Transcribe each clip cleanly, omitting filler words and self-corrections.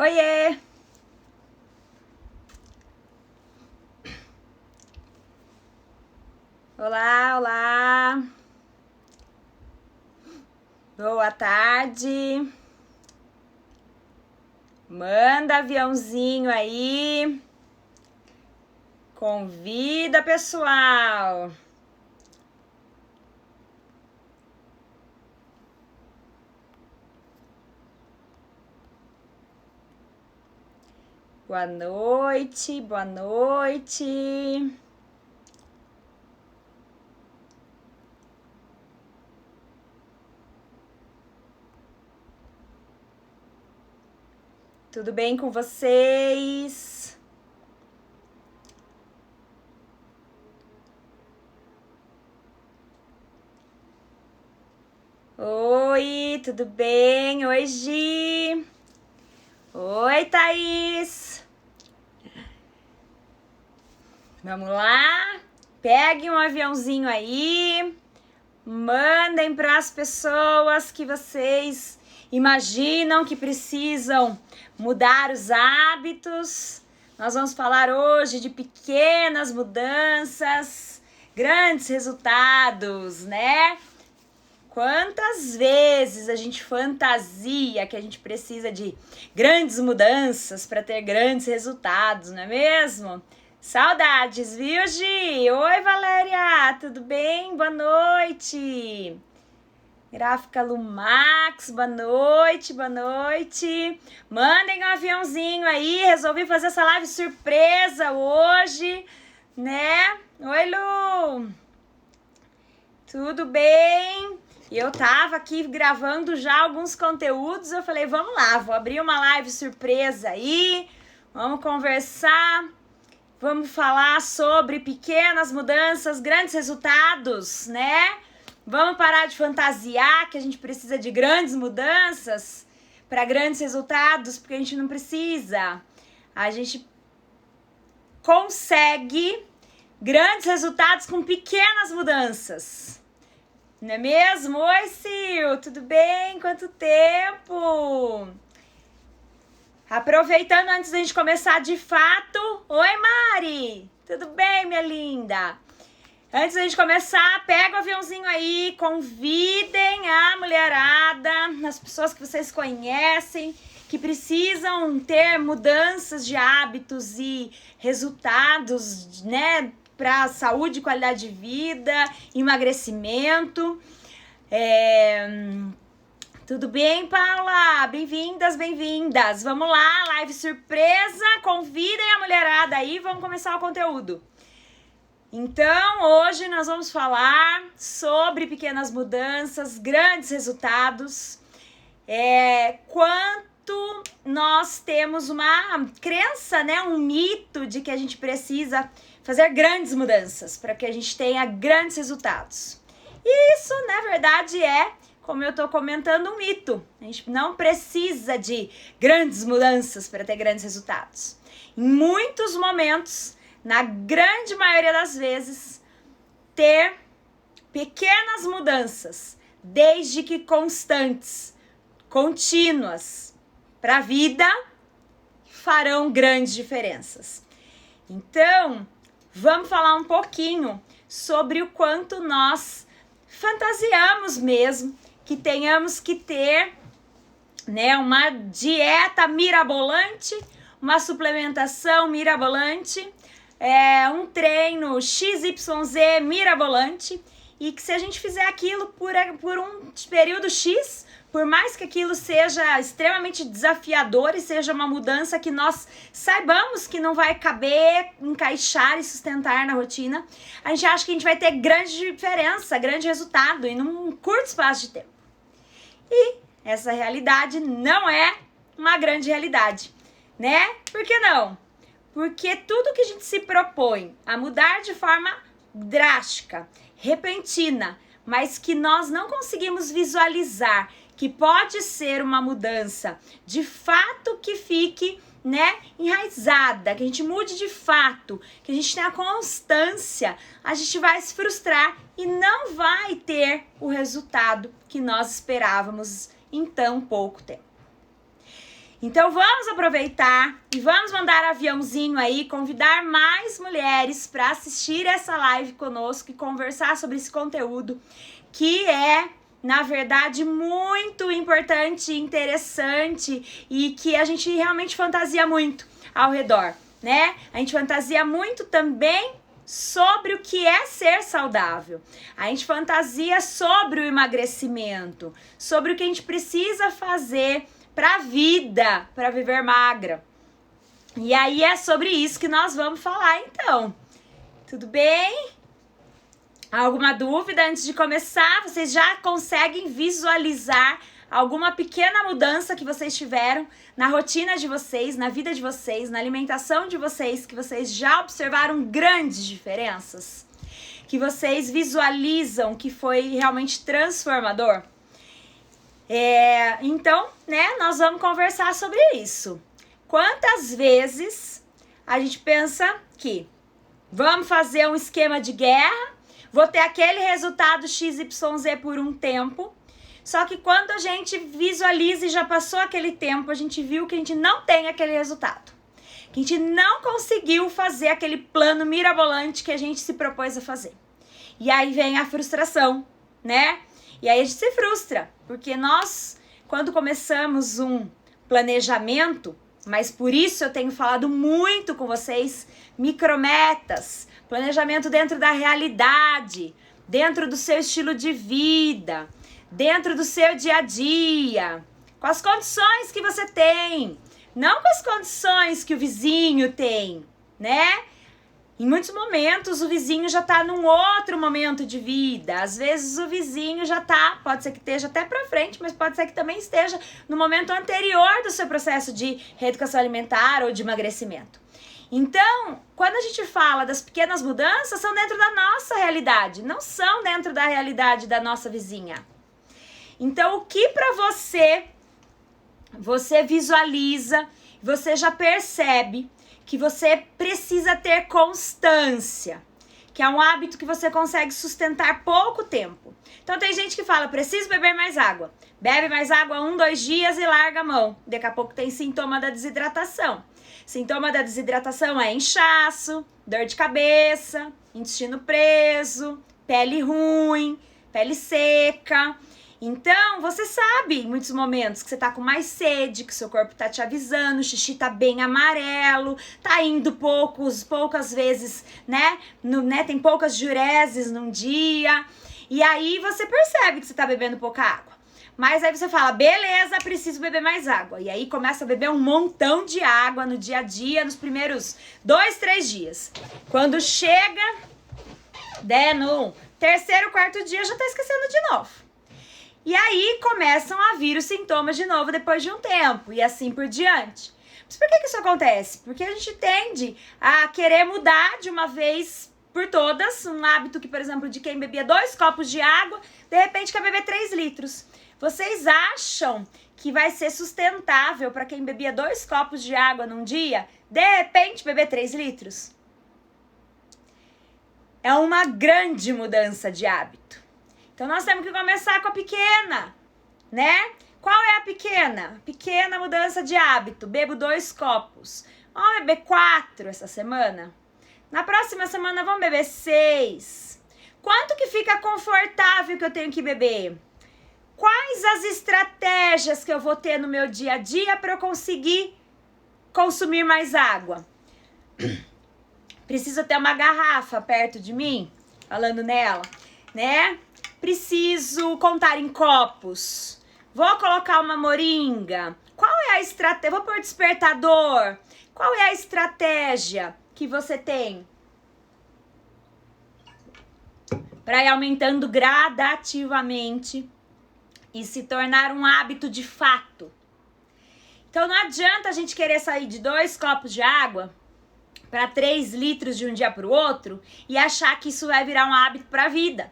Oiê! Olá, olá! Boa tarde! Manda aviãozinho aí! Convida, pessoal! Boa noite, boa noite! Tudo bem com vocês? Oi, tudo bem? Oi, Gi! Oi, Thaís! Vamos lá? Peguem um aviãozinho aí, mandem para as pessoas que vocês imaginam que precisam mudar os hábitos. Nós vamos falar hoje de pequenas mudanças, grandes resultados, né? Quantas vezes a gente fantasia que a gente precisa de grandes mudanças para ter grandes resultados, não é mesmo? Saudades, viu, Gi? Oi, Valéria, tudo bem? Boa noite. Gráfica Lumax, boa noite, boa noite. Mandem um aviãozinho aí, resolvi fazer essa live surpresa hoje, né? Oi, Lu. Tudo bem? Eu tava aqui gravando já alguns conteúdos, eu falei, vamos lá, vou abrir uma live surpresa aí, vamos conversar. Vamos falar sobre pequenas mudanças, grandes resultados, né? Vamos parar de fantasiar que a gente precisa de grandes mudanças para grandes resultados, porque a gente não precisa. A gente consegue grandes resultados com pequenas mudanças. Não é mesmo? Oi, Sil, tudo bem? Quanto tempo? Aproveitando antes da gente começar de fato. Oi, Mari! Tudo bem, minha linda? Antes da gente começar, pega o aviãozinho aí, convidem a mulherada, as pessoas que vocês conhecem, que precisam ter mudanças de hábitos e resultados, né? Para saúde e qualidade de vida, emagrecimento. Tudo bem, Paula? Bem-vindas, bem-vindas. Vamos lá, live surpresa. Convidem a mulherada aí, vamos começar o conteúdo. Então, hoje nós vamos falar sobre pequenas mudanças, grandes resultados. Quanto nós temos uma crença, né, um mito de que a gente precisa fazer grandes mudanças para que a gente tenha grandes resultados. E isso, na verdade, como eu tô comentando, um mito. A gente não precisa de grandes mudanças para ter grandes resultados. Em muitos momentos, na grande maioria das vezes, ter pequenas mudanças, desde que constantes, contínuas, para a vida, farão grandes diferenças. Então, vamos falar um pouquinho sobre o quanto nós fantasiamos mesmo que tenhamos que ter, né, uma dieta mirabolante, uma suplementação mirabolante, um treino XYZ mirabolante, e que se a gente fizer aquilo por um período X, por mais que aquilo seja extremamente desafiador e seja uma mudança que nós saibamos que não vai caber, encaixar e sustentar na rotina, a gente acha que a gente vai ter grande diferença, grande resultado em um curto espaço de tempo. E essa realidade não é uma grande realidade, né? Por que não? Porque tudo que a gente se propõe a mudar de forma drástica, repentina, mas que nós não conseguimos visualizar que pode ser uma mudança de fato que fique, né, enraizada, que a gente mude de fato, que a gente tenha constância, a gente vai se frustrar e não vai ter o resultado que nós esperávamos em tão pouco tempo. Então vamos aproveitar e vamos mandar aviãozinho aí, convidar mais mulheres para assistir essa live conosco e conversar sobre esse conteúdo que é, na verdade, muito importante, interessante e que a gente realmente fantasia muito ao redor, né? A gente fantasia muito também sobre o que é ser saudável. A gente fantasia sobre o emagrecimento, sobre o que a gente precisa fazer para a vida, para viver magra. E aí é sobre isso que nós vamos falar então. Tudo bem? Alguma dúvida antes de começar? Vocês já conseguem visualizar alguma pequena mudança que vocês tiveram na rotina de vocês, na vida de vocês, na alimentação de vocês, que vocês já observaram grandes diferenças? Que vocês visualizam que foi realmente transformador? Então, né, nós vamos conversar sobre isso. Quantas vezes a gente pensa que vamos fazer um esquema de guerra, vou ter aquele resultado XYZ por um tempo, só que quando a gente visualiza e já passou aquele tempo, a gente viu que a gente não tem aquele resultado. Que a gente não conseguiu fazer aquele plano mirabolante que a gente se propôs a fazer. E aí vem a frustração, né? E aí a gente se frustra, porque nós, quando começamos um planejamento, mas por isso eu tenho falado muito com vocês, micrometas, planejamento dentro da realidade, dentro do seu estilo de vida, dentro do seu dia a dia, com as condições que você tem, não com as condições que o vizinho tem, né? Em muitos momentos o vizinho já tá num outro momento de vida, às vezes o vizinho já tá, pode ser que esteja até pra frente, mas pode ser que também esteja no momento anterior do seu processo de reeducação alimentar ou de emagrecimento. Então, quando a gente fala das pequenas mudanças, são dentro da nossa realidade, não são dentro da realidade da nossa vizinha. Então, o que para você visualiza, você já percebe que você precisa ter constância, que é um hábito que você consegue sustentar pouco tempo. Então, tem gente que fala, preciso beber mais água. Bebe mais água 1, 2 dias e larga a mão. Daqui a pouco tem sintoma da desidratação. Sintoma da desidratação é inchaço, dor de cabeça, intestino preso, pele ruim, pele seca. Então, você sabe em muitos momentos que você tá com mais sede, que seu corpo tá te avisando, o xixi tá bem amarelo, tá indo poucas vezes, né? Tem poucas diureses num dia. E aí você percebe que você tá bebendo pouca água. Mas aí você fala, beleza, preciso beber mais água. E aí começa a beber um montão de água no dia a dia, nos primeiros 2, 3 dias. Quando chega, no terceiro, quarto dia, já tá esquecendo de novo. E aí começam a vir os sintomas de novo depois de um tempo, e assim por diante. Mas por que isso acontece? Porque a gente tende a querer mudar de uma vez por todas um hábito que, por exemplo, de quem bebia 2 copos de água, de repente quer beber 3 litros. Vocês acham que vai ser sustentável para quem bebia 2 copos de água num dia, de repente beber 3 litros? É uma grande mudança de hábito. Então, nós temos que começar com a pequena, né? Qual é a pequena? Pequena mudança de hábito. Bebo 2 copos. Vamos beber 4 essa semana? Na próxima semana, vamos beber 6. Quanto que fica confortável que eu tenho que beber? Quais as estratégias que eu vou ter no meu dia a dia para eu conseguir consumir mais água? Preciso ter uma garrafa perto de mim, falando nela, né? Preciso contar em copos. Vou colocar uma moringa. Qual é a estratégia? Vou pôr despertador. Qual é a estratégia que você tem para ir aumentando gradativamente e se tornar um hábito de fato? Então não adianta a gente querer sair de 2 copos de água para 3 litros de um dia para o outro e achar que isso vai virar um hábito para a vida.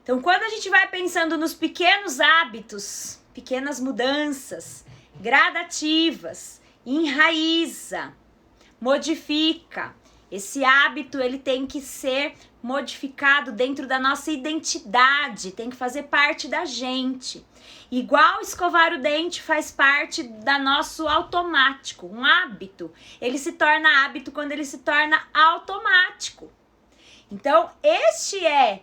Então, quando a gente vai pensando nos pequenos hábitos, pequenas mudanças, gradativas, enraiza, modifica. Esse hábito, ele tem que ser modificado dentro da nossa identidade, tem que fazer parte da gente. Igual escovar o dente faz parte da nosso automático, um hábito. Ele se torna hábito quando ele se torna automático. Então, este é,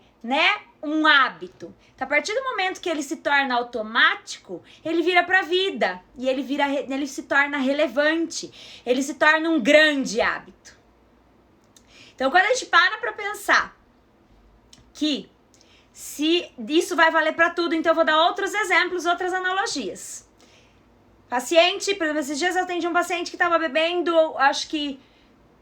um hábito. Então, a partir do momento que ele se torna automático, ele vira para a vida e ele se torna relevante. Ele se torna um grande hábito. Então, quando a gente para pensar que se isso vai valer para tudo, então eu vou dar outros exemplos, outras analogias. Paciente, por exemplo, esses dias eu atendi um paciente que estava bebendo, acho que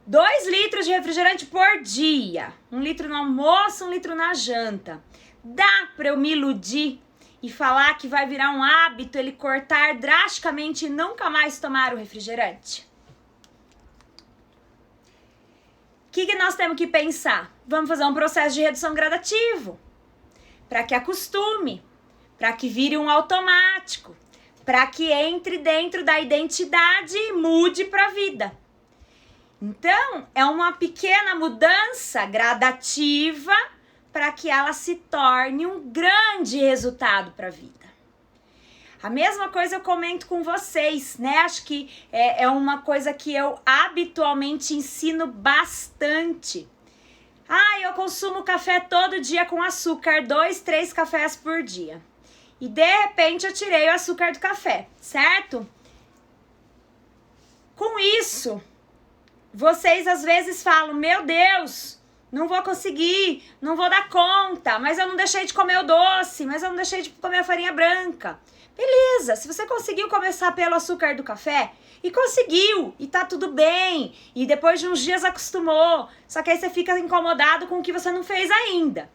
2 litros de refrigerante por dia. 1 litro no almoço, 1 litro na janta. Dá para eu me iludir e falar que vai virar um hábito ele cortar drasticamente e nunca mais tomar o refrigerante? O que nós temos que pensar? Vamos fazer um processo de redução gradativo, para que acostume, para que vire um automático, para que entre dentro da identidade e mude para a vida. Então, é uma pequena mudança gradativa para que ela se torne um grande resultado para a vida. A mesma coisa eu comento com vocês, Acho que é uma coisa que eu habitualmente ensino bastante. Eu consumo café todo dia com açúcar, 2, 3 cafés por dia. E de repente eu tirei o açúcar do café, certo? Com isso, vocês às vezes falam, meu Deus, não vou conseguir, não vou dar conta, mas eu não deixei de comer o doce, mas eu não deixei de comer a farinha branca. Beleza, se você conseguiu começar pelo açúcar do café, e conseguiu, e tá tudo bem, e depois de uns dias acostumou, só que aí você fica incomodado com o que você não fez ainda.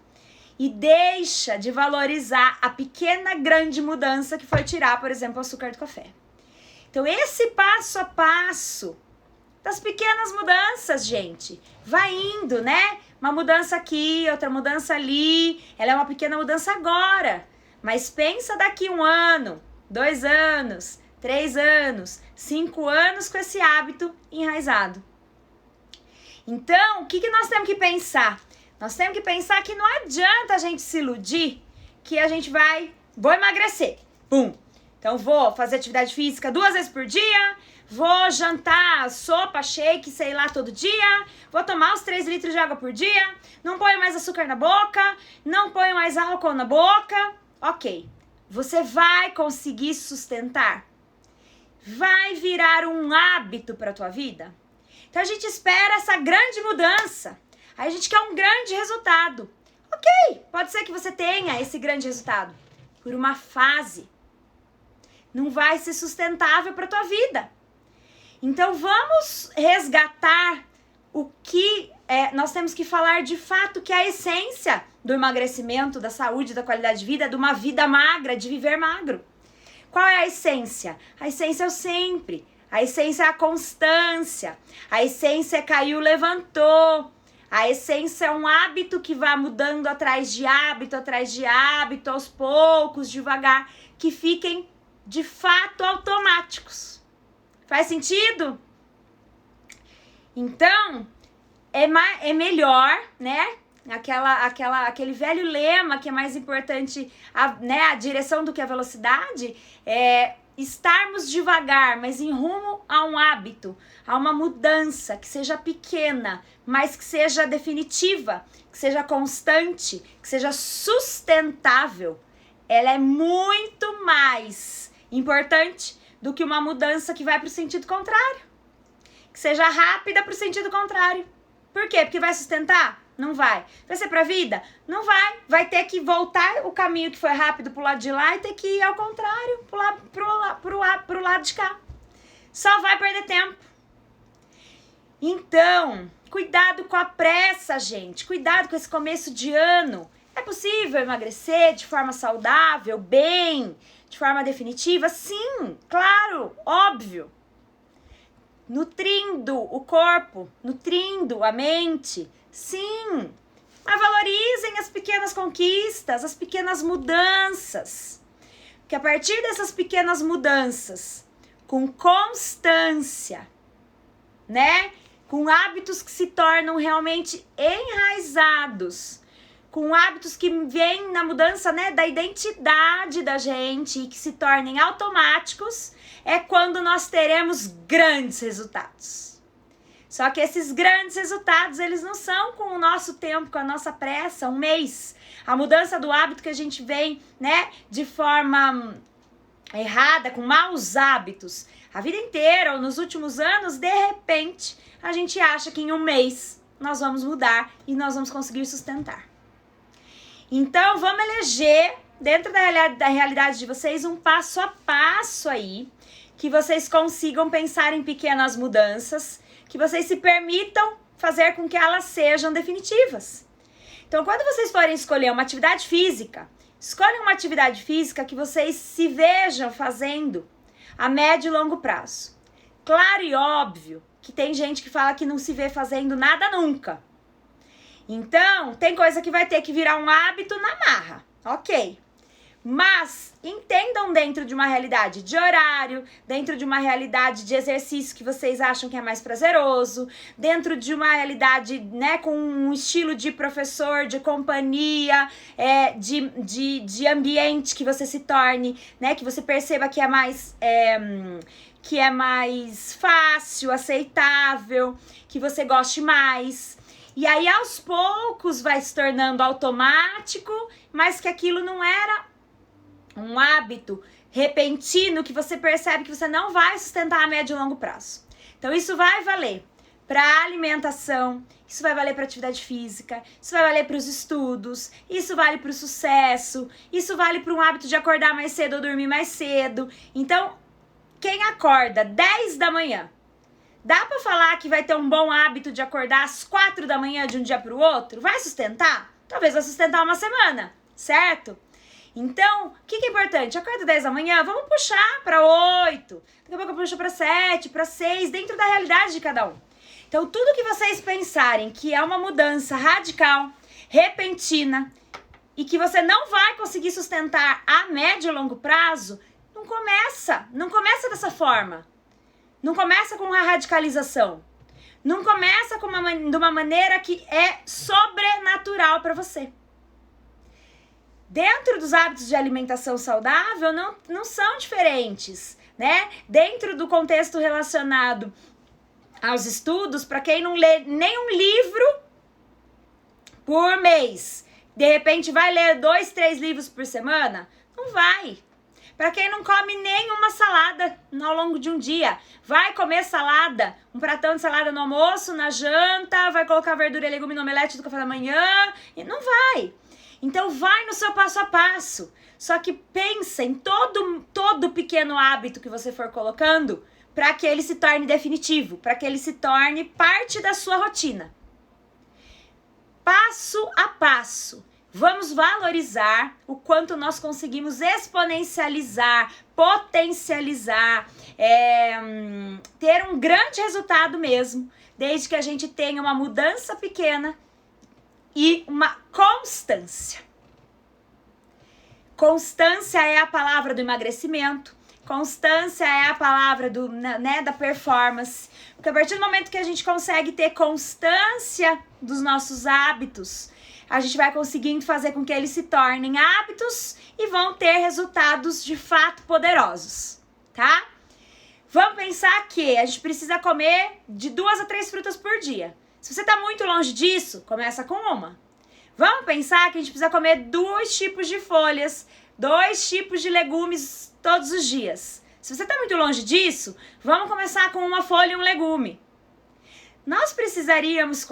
E deixa de valorizar a pequena, grande mudança que foi tirar, por exemplo, o açúcar do café. Então, esse passo a passo das pequenas mudanças, gente, vai indo, Uma mudança aqui, outra mudança ali, ela é uma pequena mudança agora. Mas pensa daqui 1 ano, 2 anos, 3 anos, 5 anos com esse hábito enraizado. Então, o que nós temos que pensar? Nós temos que pensar que não adianta a gente se iludir que a gente vou emagrecer. Pum! Então, vou fazer atividade física 2 vezes por dia, vou jantar sopa, shake, sei lá, todo dia, vou tomar os 3 litros de água por dia, não ponho mais açúcar na boca, não ponho mais álcool na boca. Ok, você vai conseguir sustentar? Vai virar um hábito para a tua vida? Então a gente espera essa grande mudança, aí a gente quer um grande resultado. Ok, pode ser que você tenha esse grande resultado por uma fase. Não vai ser sustentável para a tua vida. Então vamos resgatar o que nós temos que falar de fato, que é a essência do emagrecimento, da saúde, da qualidade de vida, de uma vida magra, de viver magro. Qual é a essência? A essência é o sempre. A essência é a constância. A essência é caiu, levantou. A essência é um hábito que vai mudando atrás de hábito, aos poucos, devagar, que fiquem de fato automáticos. Faz sentido? Então, é melhor, aquele velho lema que é mais importante, a direção do que a velocidade, é estarmos devagar, mas em rumo a um hábito, a uma mudança que seja pequena, mas que seja definitiva, que seja constante, que seja sustentável. Ela é muito mais importante do que uma mudança que vai para o sentido contrário, que seja rápida para o sentido contrário. Por quê? Porque vai sustentar? Não vai. Vai ser pra vida? Não vai. Vai ter que voltar o caminho que foi rápido pro lado de lá e ter que ir ao contrário, pro lado de cá. Só vai perder tempo. Então, cuidado com a pressa, gente. Cuidado com esse começo de ano. É possível emagrecer de forma saudável, bem, de forma definitiva? Sim, claro, óbvio. Nutrindo o corpo, nutrindo a mente, sim. Mas valorizem as pequenas conquistas, as pequenas mudanças. Porque a partir dessas pequenas mudanças, com constância, com hábitos que se tornam realmente enraizados, com hábitos que vêm na mudança, né, da identidade da gente e que se tornem automáticos, é quando nós teremos grandes resultados. Só que esses grandes resultados, eles não são com o nosso tempo, com a nossa pressa, um mês. A mudança do hábito que a gente vem, né, de forma errada, com maus hábitos, a vida inteira ou nos últimos anos, de repente, a gente acha que em um mês nós vamos mudar e nós vamos conseguir sustentar. Então, vamos eleger, dentro da realidade de vocês, um passo a passo aí, que vocês consigam pensar em pequenas mudanças, que vocês se permitam fazer com que elas sejam definitivas. Então, quando vocês forem escolher uma atividade física, escolham uma atividade física que vocês se vejam fazendo a médio e longo prazo. Claro e óbvio que tem gente que fala que não se vê fazendo nada nunca. Então, tem coisa que vai ter que virar um hábito na marra, ok. Mas entendam dentro de uma realidade de horário, dentro de uma realidade de exercício que vocês acham que é mais prazeroso, dentro de uma realidade, né, com um estilo de professor, de companhia, de ambiente que você se torne, né, que você perceba que é mais fácil, aceitável, que você goste mais. E aí, aos poucos, vai se tornando automático, mas que aquilo não era um hábito repentino que você percebe que você não vai sustentar a médio e longo prazo. Então, isso vai valer para alimentação, isso vai valer para atividade física, isso vai valer para os estudos, isso vale para o sucesso, isso vale para um hábito de acordar mais cedo ou dormir mais cedo. Então, quem acorda 10 da manhã, dá para falar que vai ter um bom hábito de acordar às 4 da manhã de um dia para o outro? Vai sustentar? Talvez vai sustentar uma semana, certo? Então, o que é importante? Acorda 10 da manhã, vamos puxar para 8, daqui a pouco puxa para 7, para 6, dentro da realidade de cada um. Então, tudo que vocês pensarem que é uma mudança radical, repentina, e que você não vai conseguir sustentar a médio e longo prazo, não começa dessa forma. Não começa com uma radicalização. Não começa de uma maneira que é sobrenatural para você. Dentro dos hábitos de alimentação saudável, não são diferentes, né? Dentro do contexto relacionado aos estudos, para quem não lê nenhum livro por mês, de repente vai ler 2, 3 livros por semana? Não vai. Para quem não come nenhuma salada ao longo de um dia, vai comer salada, um pratão de salada no almoço, na janta, vai colocar verdura e legume no omelete do café da manhã, e não vai. Então vai no seu passo a passo, só que pensa em todo pequeno hábito que você for colocando para que ele se torne definitivo, para que ele se torne parte da sua rotina. Passo a passo. Vamos valorizar o quanto nós conseguimos exponencializar, potencializar, ter um grande resultado mesmo, desde que a gente tenha uma mudança pequena e uma constância. Constância é a palavra do emagrecimento, constância é a palavra da performance, porque a partir do momento que a gente consegue ter constância dos nossos hábitos, a gente vai conseguindo fazer com que eles se tornem hábitos e vão ter resultados de fato poderosos, tá? Vamos pensar que a gente precisa comer de 2 a 3 frutas por dia. Se você está muito longe disso, começa com uma. Vamos pensar que a gente precisa comer 2 tipos de folhas, 2 tipos de legumes todos os dias. Se você está muito longe disso, vamos começar com uma folha e um legume. Nós precisaríamos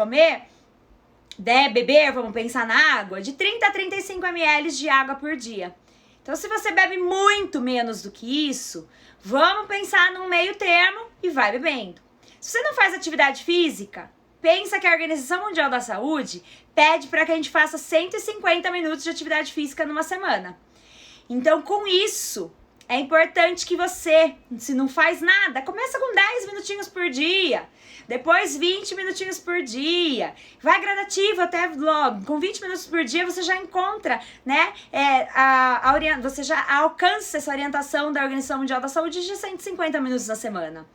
beber, vamos pensar na água, de 30 a 35 ml de água por dia. Então, se você bebe muito menos do que isso, vamos pensar num meio termo e vai bebendo. Se você não faz atividade física, pensa que a Organização Mundial da Saúde pede para que a gente faça 150 minutos de atividade física numa semana. Então, com isso, é importante que você, se não faz nada, começa com 10 minutinhos por dia, depois 20 minutinhos por dia, vai gradativo até logo. Com 20 minutos por dia você já encontra, né, você já alcança essa orientação da Organização Mundial da Saúde de 150 minutos na semana.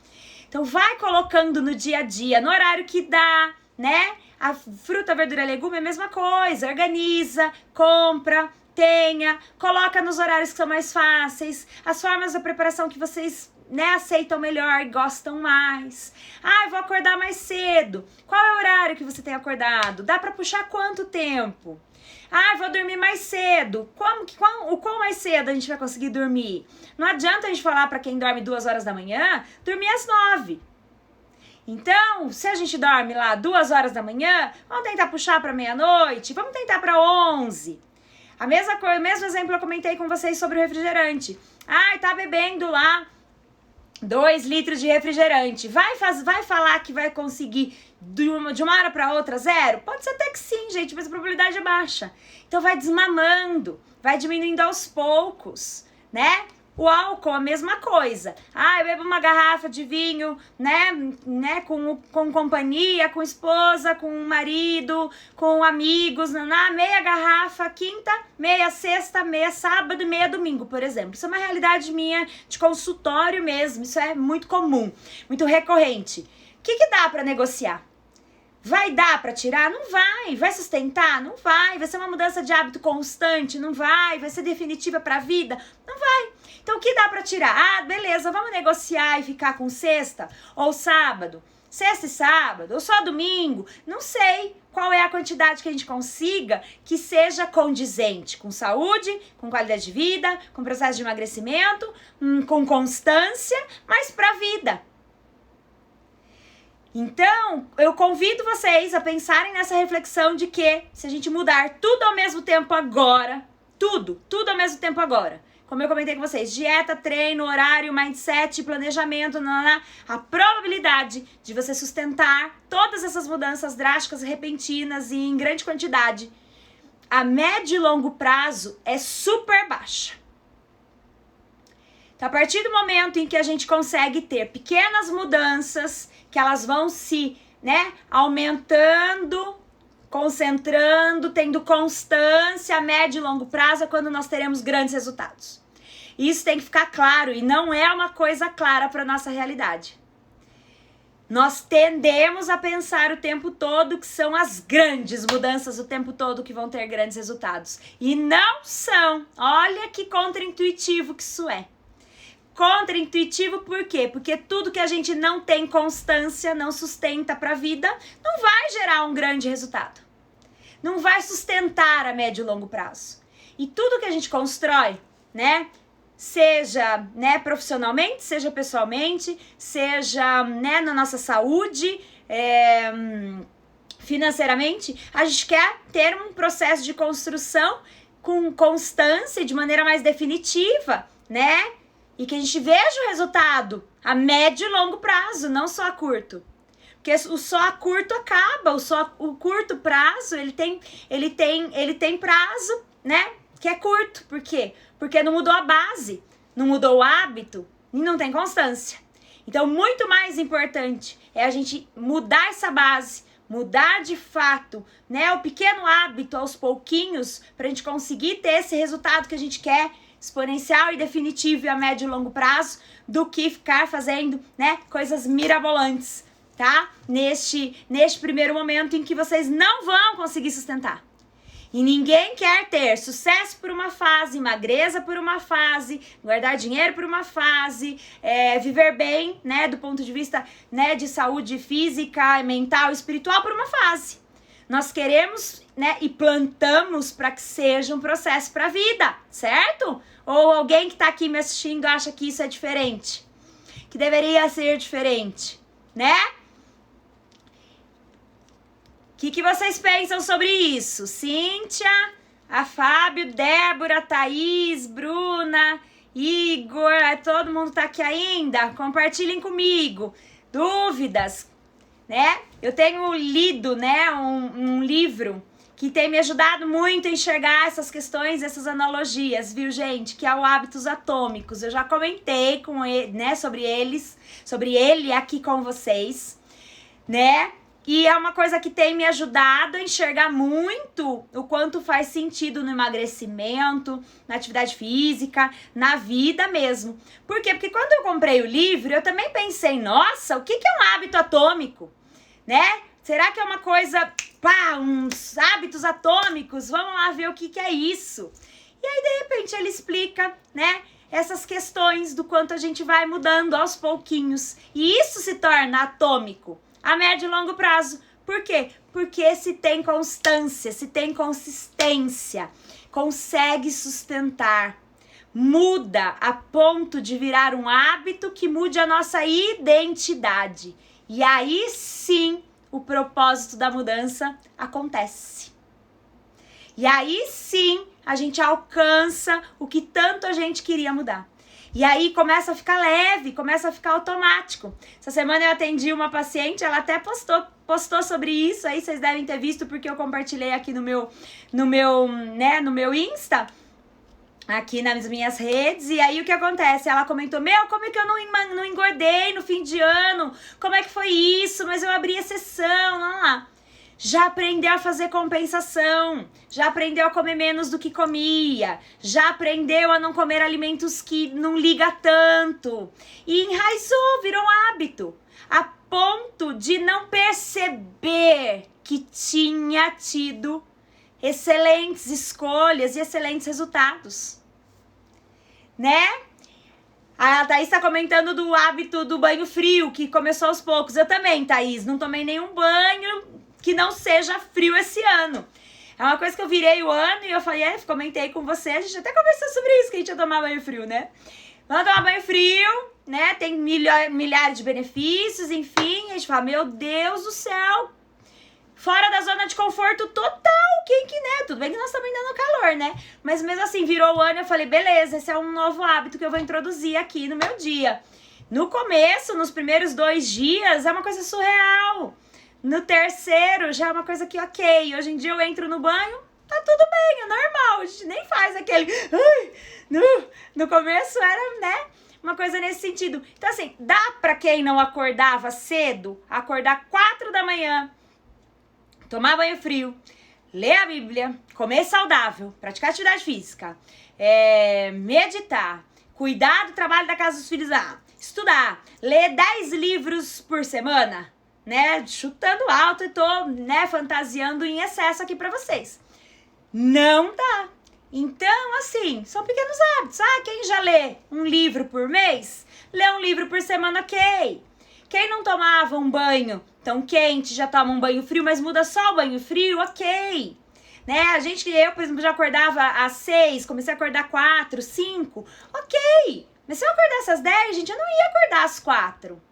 Então vai colocando no dia a dia, no horário que dá, né? A fruta, verdura, legume é a mesma coisa. Organiza, compra, tenha, coloca nos horários que são mais fáceis, as formas da preparação que vocês, né, aceitam melhor e gostam mais. Ah, eu vou acordar mais cedo. Qual é o horário que você tem acordado? Dá pra puxar quanto tempo? Ah, eu vou dormir mais cedo. O quão mais cedo a gente vai conseguir dormir? Não adianta a gente falar pra quem dorme 2 horas da manhã, dormir às 9. Então, se a gente dorme lá 2 horas da manhã, vamos tentar puxar pra meia-noite, vamos tentar pra 11. A mesma coisa, o mesmo exemplo eu comentei com vocês sobre o refrigerante. Ai, tá bebendo lá 2 litros de refrigerante. Vai falar que vai conseguir de uma hora para outra 0? Pode ser até que sim, gente, mas a probabilidade é baixa. Então vai desmamando, vai diminuindo aos poucos, né? O álcool, a mesma coisa. Ah, eu bebo uma garrafa de vinho, né, com companhia, com esposa, com marido, com amigos, meia garrafa, quinta, meia sexta, meia sábado e meia domingo, por exemplo. Isso é uma realidade minha de consultório mesmo, isso é muito comum, muito recorrente. O que dá para negociar? Vai dar para tirar? Não vai. Vai sustentar? Não vai. Vai ser uma mudança de hábito constante? Não vai. Vai ser definitiva para a vida? Não vai. Então, o que dá para tirar? Ah, beleza, vamos negociar e ficar com sexta ou sábado? Sexta e sábado ou só domingo? Não sei qual é a quantidade que a gente consiga que seja condizente com saúde, com qualidade de vida, com processo de emagrecimento, com constância, mas para a vida. Então, eu convido vocês a pensarem nessa reflexão de que se a gente mudar tudo ao mesmo tempo agora, tudo ao mesmo tempo agora, como eu comentei com vocês, dieta, treino, horário, mindset, planejamento, a probabilidade de você sustentar todas essas mudanças drásticas, repentinas e em grande quantidade, a médio e longo prazo é super baixa. Então, a partir do momento em que a gente consegue ter pequenas mudanças, que elas vão se, né, aumentando, concentrando, tendo constância a médio e longo prazo, é quando nós teremos grandes resultados. Isso tem que ficar claro e não é uma coisa clara para a nossa realidade. Nós tendemos a pensar o tempo todo que são as grandes mudanças o tempo todo que vão ter grandes resultados. E não são. Olha que contraintuitivo que isso é. Contraintuitivo por quê? Porque tudo que a gente não tem constância, não sustenta para a vida, não vai gerar um grande resultado. Não vai sustentar a médio e longo prazo. E tudo que a gente constrói, né? Seja, né, profissionalmente, seja pessoalmente, seja, né, na nossa saúde, financeiramente, a gente quer ter um processo de construção com constância, de maneira mais definitiva, né? E que a gente veja o resultado a médio e longo prazo, não só a curto. Porque o só a curto acaba, o curto prazo, ele tem prazo, né? Que é curto. Por quê? Porque não mudou a base, não mudou o hábito e não tem constância. Então, muito mais importante é a gente mudar essa base, mudar de fato, né? O pequeno hábito aos pouquinhos, pra gente conseguir ter esse resultado que a gente quer, exponencial e definitivo e a médio e longo prazo, do que ficar fazendo, né, coisas mirabolantes, tá? Neste primeiro momento em que vocês não vão conseguir sustentar. E ninguém quer ter sucesso por uma fase, magreza por uma fase, guardar dinheiro por uma fase, viver bem, né, do ponto de vista, né, de saúde física, mental, espiritual por uma fase. Nós queremos, né, e plantamos para que seja um processo para a vida, certo? Ou alguém que está aqui me assistindo acha que isso é diferente? Que deveria ser diferente, né? O que vocês pensam sobre isso? Cíntia, a Fábio, Débora, Thaís, Bruna, Igor, todo mundo tá aqui ainda? Compartilhem comigo. Dúvidas, né? Eu tenho lido, né, um livro que tem me ajudado muito a enxergar essas questões, essas analogias, viu, gente? Que é o Hábitos Atômicos. Eu já comentei com ele, né, sobre ele aqui com vocês, né? E é uma coisa que tem me ajudado a enxergar muito o quanto faz sentido no emagrecimento, na atividade física, na vida mesmo. Por quê? Porque quando eu comprei o livro, eu também pensei, nossa, o que é um hábito atômico? Né? Será que é uma coisa, uns hábitos atômicos? Vamos lá ver o que é isso. E aí, de repente, ele explica, né? Essas questões do quanto a gente vai mudando aos pouquinhos. E isso se torna atômico a médio e longo prazo. Por quê? Porque se tem constância, se tem consistência, consegue sustentar, muda a ponto de virar um hábito que mude a nossa identidade. E aí sim o propósito da mudança acontece. E aí sim a gente alcança o que tanto a gente queria mudar. E aí começa a ficar leve, começa a ficar automático. Essa semana eu atendi uma paciente, ela até postou sobre isso, aí vocês devem ter visto porque eu compartilhei aqui no meu Insta, aqui nas minhas redes. E aí o que acontece? Ela comentou, como é que eu não engordei no fim de ano? Como é que foi isso? Mas eu abri exceção, lá. Já aprendeu a fazer compensação, já aprendeu a comer menos do que comia, já aprendeu a não comer alimentos que não liga tanto. E enraizou, virou um hábito, a ponto de não perceber que tinha tido excelentes escolhas e excelentes resultados. Né? A Thaís tá comentando do hábito do banho frio, que começou aos poucos. Eu também, Thaís, não tomei nenhum banho que não seja frio esse ano. É uma coisa que eu virei o ano e eu falei, comentei com você, a gente até conversou sobre isso, que a gente ia tomar banho frio, né? Vamos tomar banho frio, né? Tem milhares de benefícios, enfim. A gente fala, meu Deus do céu, fora da zona de conforto total, né? Tudo bem que nós estamos ainda no calor, né? Mas mesmo assim, virou o ano e eu falei, beleza, esse é um novo hábito que eu vou introduzir aqui no meu dia. No começo, nos primeiros 2 dias, é uma coisa surreal. No terceiro, já é uma coisa que ok. Hoje em dia eu entro no banho, tá tudo bem, é normal. A gente nem faz aquele... No começo era, né, uma coisa nesse sentido. Então assim, dá pra quem não acordava cedo, acordar 4 da manhã, tomar banho frio, ler a Bíblia, comer saudável, praticar atividade física, meditar, cuidar do trabalho da casa dos filhos, estudar, ler 10 livros por semana, né, chutando alto e tô, né, fantasiando em excesso aqui pra vocês. Não dá. Então, assim, são pequenos hábitos. Quem já lê um livro por mês, lê um livro por semana, ok. Quem não tomava um banho tão quente, já toma um banho frio, mas muda só o banho frio, ok. Né, eu, por exemplo, já acordava às 6, comecei a acordar 4, 5, ok. Mas se eu acordasse às 10, gente, eu não ia acordar às 4.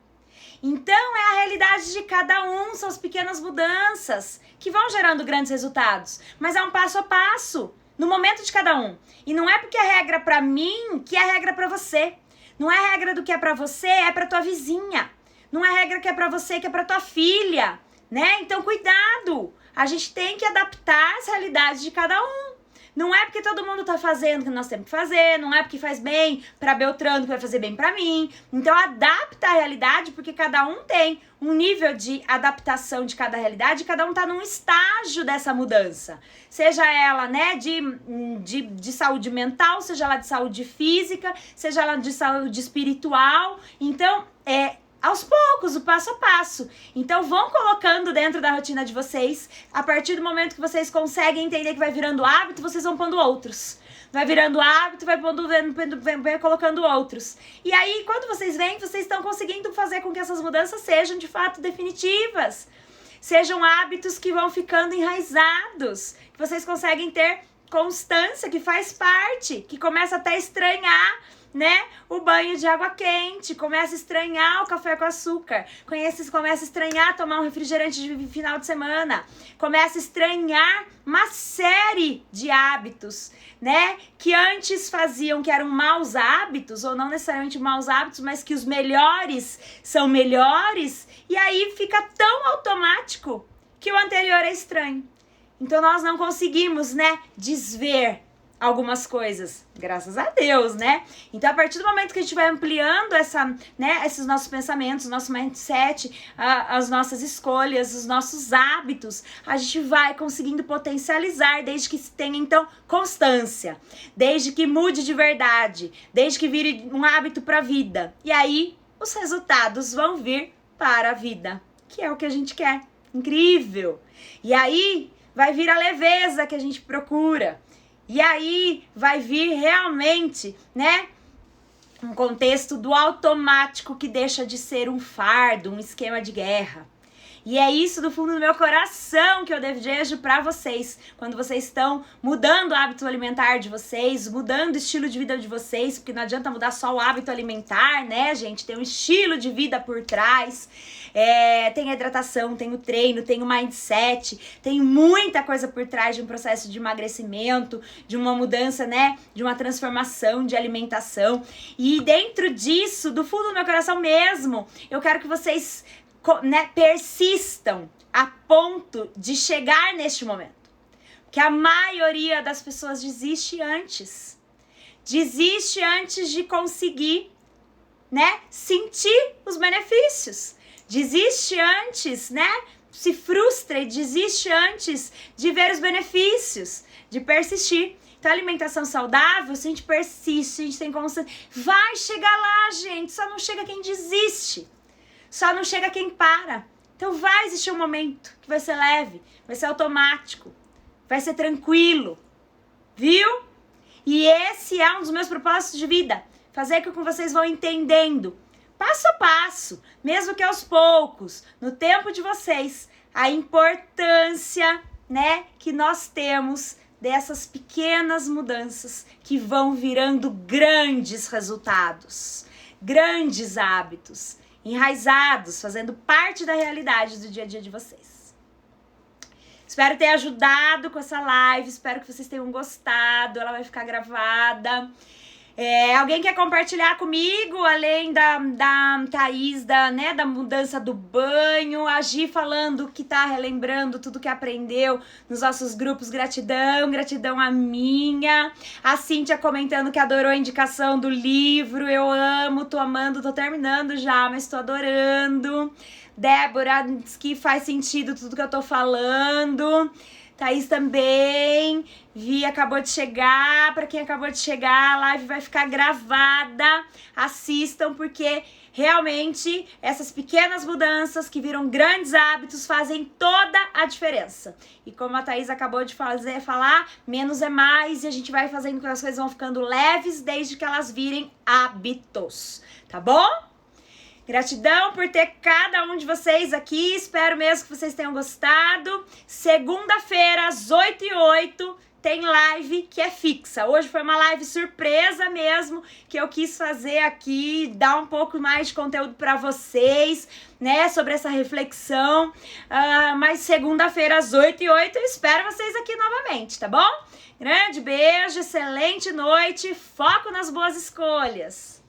Então, é a realidade de cada um, são as pequenas mudanças que vão gerando grandes resultados. Mas é um passo a passo, no momento de cada um. E não é porque é regra pra mim que é regra pra você. Não é regra do que é pra você, é pra tua vizinha. Não é regra que é pra você, que é pra tua filha, né? Então, cuidado! A gente tem que adaptar as realidades de cada um. Não é porque todo mundo tá fazendo o que nós temos que fazer, não é porque faz bem pra Beltrano que vai fazer bem pra mim. Então adapta a realidade, porque cada um tem um nível de adaptação de cada realidade, e cada um tá num estágio dessa mudança. Seja ela, né, de saúde mental, seja ela de saúde física, seja ela de saúde espiritual. Então, aos poucos, o passo a passo. Então vão colocando dentro da rotina de vocês. A partir do momento que vocês conseguem entender que vai virando hábito, vocês vão pondo outros. Vai virando hábito, vai colocando outros. E aí, quando vocês veem, vocês estão conseguindo fazer com que essas mudanças sejam de fato definitivas. Sejam hábitos que vão ficando enraizados. Que vocês conseguem ter constância, que faz parte, que começa até a estranhar, né, o banho de água quente, começa a estranhar o café com açúcar, começa a estranhar tomar um refrigerante de final de semana, começa a estranhar uma série de hábitos, né, que antes faziam que eram maus hábitos, ou não necessariamente maus hábitos, mas que os melhores são melhores, e aí fica tão automático que o anterior é estranho. Então nós não conseguimos, né, desver algumas coisas, graças a Deus, né? Então, a partir do momento que a gente vai ampliando esses nossos pensamentos, nosso mindset, as nossas escolhas, os nossos hábitos, a gente vai conseguindo potencializar, desde que se tenha, então, constância, desde que mude de verdade, desde que vire um hábito para a vida. E aí, os resultados vão vir para a vida, que é o que a gente quer. Incrível! E aí, vai vir a leveza que a gente procura. E aí vai vir realmente, né, um contexto do automático que deixa de ser um fardo, um esquema de guerra. E é isso do fundo do meu coração que eu desejo para vocês, quando vocês estão mudando o hábito alimentar de vocês, mudando o estilo de vida de vocês, porque não adianta mudar só o hábito alimentar, né, gente? Tem um estilo de vida por trás, tem a hidratação, tem o treino, tem o mindset, tem muita coisa por trás de um processo de emagrecimento, de uma mudança, né, de uma transformação de alimentação. E dentro disso, do fundo do meu coração mesmo, eu quero que vocês, né, persistam a ponto de chegar neste momento. Porque a maioria das pessoas desiste antes. Desiste antes de conseguir, né, sentir os benefícios. Desiste antes, né, se frustra e desiste antes de ver os benefícios, de persistir. Então, a alimentação saudável, se a gente persiste, se a gente tem constância, vai chegar lá, gente. Só não chega quem desiste. Só não chega quem para. Então vai existir um momento que vai ser leve, vai ser automático, vai ser tranquilo, viu? E esse é um dos meus propósitos de vida, fazer com que vocês vão entendendo, passo a passo, mesmo que aos poucos, no tempo de vocês, a importância, né, que nós temos dessas pequenas mudanças que vão virando grandes resultados, grandes hábitos, enraizados, fazendo parte da realidade do dia a dia de vocês. Espero ter ajudado com essa live, espero que vocês tenham gostado, ela vai ficar gravada. Alguém quer compartilhar comigo, além da Thaís, da mudança do banho, a Gi falando que tá relembrando tudo que aprendeu nos nossos grupos, gratidão a minha, a Cíntia comentando que adorou a indicação do livro, eu amo, tô amando, tô terminando já, mas tô adorando. Débora diz que faz sentido tudo que eu tô falando. Thaís também, Vi acabou de chegar, para quem acabou de chegar, a live vai ficar gravada, assistam, porque realmente essas pequenas mudanças que viram grandes hábitos fazem toda a diferença. E como a Thaís acabou de falar, menos é mais, e a gente vai fazendo com que as coisas vão ficando leves desde que elas virem hábitos, tá bom? Gratidão por ter cada um de vocês aqui, espero mesmo que vocês tenham gostado. Segunda-feira, às 8h08, tem live que é fixa. Hoje foi uma live surpresa mesmo, que eu quis fazer aqui, dar um pouco mais de conteúdo para vocês, né, sobre essa reflexão. Mas segunda-feira, às 8h08, eu espero vocês aqui novamente, tá bom? Grande beijo, excelente noite, foco nas boas escolhas.